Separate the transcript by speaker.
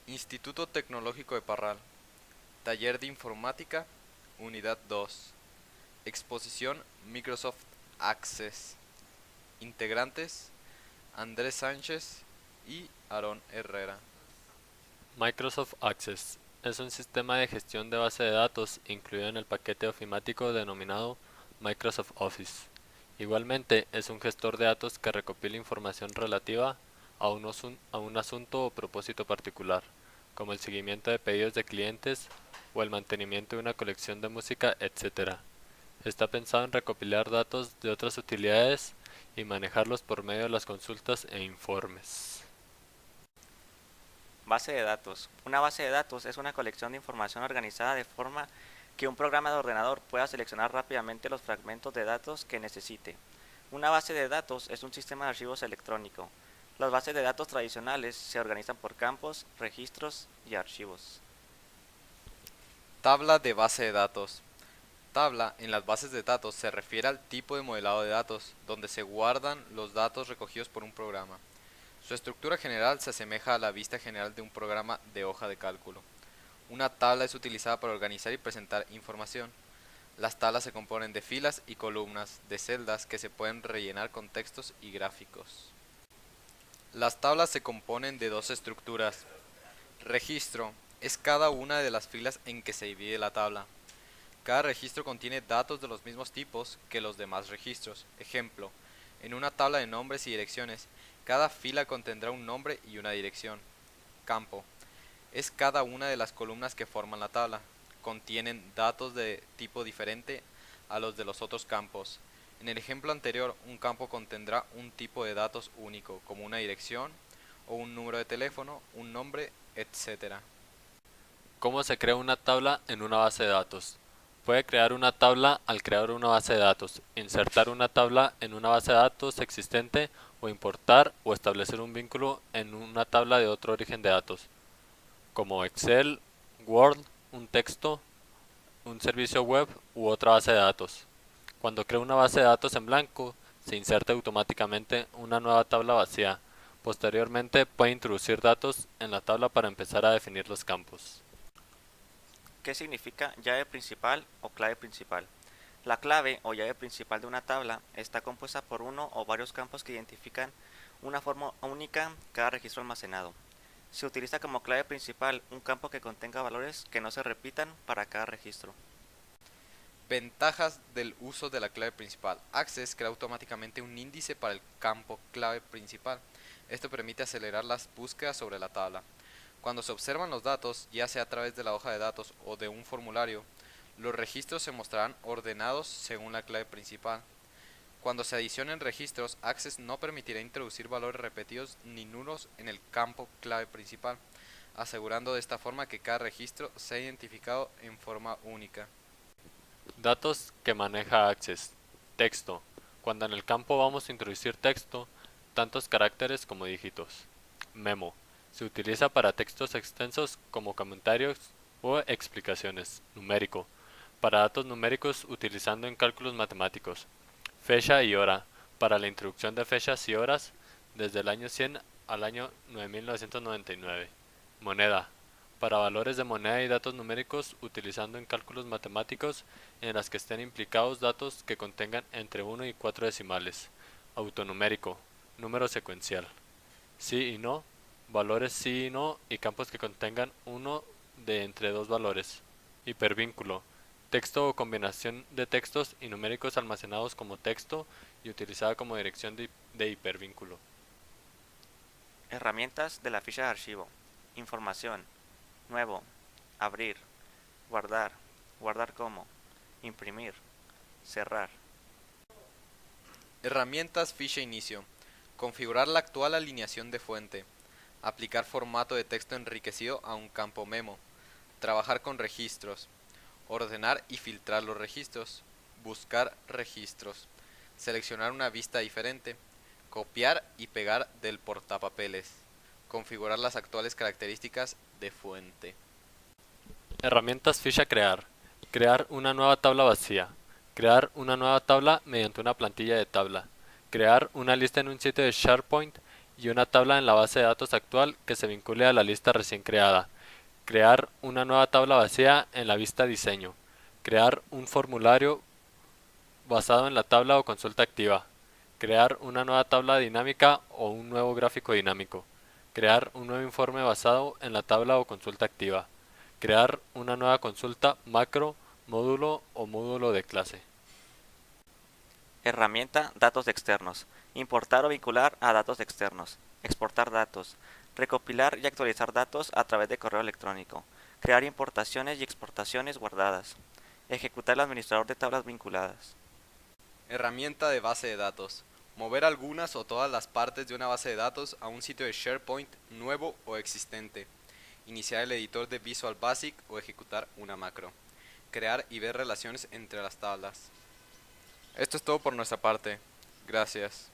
Speaker 1: Instituto Tecnológico de Parral. Taller de Informática, Unidad 2. Exposición Microsoft Access. Integrantes Andrés Sánchez y Aarón Herrera.
Speaker 2: Microsoft Access es un sistema de gestión de base de datos incluido en el paquete ofimático denominado Microsoft Office. Igualmente, es un gestor de datos que recopila información relativa a un asunto o propósito particular, como el seguimiento de pedidos de clientes o el mantenimiento de una colección de música, etc. Está pensado en recopilar datos de otras utilidades y manejarlos por medio de las consultas e informes.
Speaker 3: Base de datos. Una base de datos es una colección de información organizada de forma que un programa de ordenador pueda seleccionar rápidamente los fragmentos de datos que necesite. Una base de datos es un sistema de archivos electrónico. Las bases de datos tradicionales se organizan por campos, registros y archivos.
Speaker 1: Tabla de base de datos. Tabla en las bases de datos se refiere al tipo de modelado de datos, donde se guardan los datos recogidos por un programa. Su estructura general se asemeja a la vista general de un programa de hoja de cálculo. Una tabla es utilizada para organizar y presentar información. Las tablas se componen de filas y columnas, de celdas que se pueden rellenar con textos y gráficos. Las tablas se componen de dos estructuras. Registro es cada una de las filas en que se divide la tabla. Cada registro contiene datos de los mismos tipos que los demás registros. Ejemplo, en una tabla de nombres y direcciones, cada fila contendrá un nombre y una dirección. Campo es cada una de las columnas que forman la tabla. Contienen datos de tipo diferente a los de los otros campos. En el ejemplo anterior, un campo contendrá un tipo de datos único, como una dirección o un número de teléfono, un nombre, etc.
Speaker 2: ¿Cómo se crea una tabla en una base de datos? Puede crear una tabla al crear una base de datos, insertar una tabla en una base de datos existente o importar o establecer un vínculo en una tabla de otro origen de datos, como Excel, Word, un texto, un servicio web u otra base de datos. Cuando crea una base de datos en blanco, se inserta automáticamente una nueva tabla vacía. Posteriormente puede introducir datos en la tabla para empezar a definir los campos.
Speaker 3: ¿Qué significa llave principal o clave principal? La clave o llave principal de una tabla está compuesta por uno o varios campos que identifican una forma única cada registro almacenado. Se utiliza como clave principal un campo que contenga valores que no se repitan para cada registro.
Speaker 1: Ventajas del uso de la clave principal. Access crea automáticamente un índice para el campo clave principal. Esto permite acelerar las búsquedas sobre la tabla. Cuando se observan los datos, ya sea a través de la hoja de datos o de un formulario, los registros se mostrarán ordenados según la clave principal. Cuando se adicionen registros, Access no permitirá introducir valores repetidos ni nulos en el campo clave principal, asegurando de esta forma que cada registro sea identificado en forma única.
Speaker 2: Datos que maneja Access. Texto. Cuando en el campo vamos a introducir texto, tantos caracteres como dígitos. Memo. Se utiliza para textos extensos como comentarios o explicaciones. Numérico. Para datos numéricos utilizando en cálculos matemáticos. Fecha y hora. Para la introducción de fechas y horas desde el año 100 al año 9999. Moneda. Para valores de moneda y datos numéricos utilizando en cálculos matemáticos en las que estén implicados datos que contengan entre 1 y 4 decimales. Autonumérico. Número secuencial. Sí y no. Valores sí y no y campos que contengan uno de entre dos valores. Hipervínculo. Texto o combinación de textos y numéricos almacenados como texto y utilizada como dirección de hipervínculo.
Speaker 3: Herramientas de la ficha de archivo. Información. Nuevo. Abrir. Guardar. Guardar como. Imprimir. Cerrar.
Speaker 1: Herramientas ficha inicio. Configurar la actual alineación de fuente. Aplicar formato de texto enriquecido a un campo memo. Trabajar con registros. Ordenar y filtrar los registros. Buscar registros. Seleccionar una vista diferente. Copiar y pegar del portapapeles. Configurar las actuales características de fuente.
Speaker 2: Herramientas ficha crear. Crear una nueva tabla vacía. Crear una nueva tabla mediante una plantilla de tabla. Crear una lista en un sitio de SharePoint y una tabla en la base de datos actual que se vincule a la lista recién creada. Crear una nueva tabla vacía en la vista diseño. Crear un formulario basado en la tabla o consulta activa. Crear una nueva tabla dinámica o un nuevo gráfico dinámico. Crear un nuevo informe basado en la tabla o consulta activa. Crear una nueva consulta, macro, módulo o módulo de clase.
Speaker 3: Herramienta datos externos. Importar o vincular a datos externos. Exportar datos. Recopilar y actualizar datos a través de correo electrónico. Crear importaciones y exportaciones guardadas. Ejecutar el administrador de tablas vinculadas.
Speaker 1: Herramienta de base de datos. Mover algunas o todas las partes de una base de datos a un sitio de SharePoint nuevo o existente. Iniciar el editor de Visual Basic o ejecutar una macro. Crear y ver relaciones entre las tablas. Esto es todo por nuestra parte. Gracias.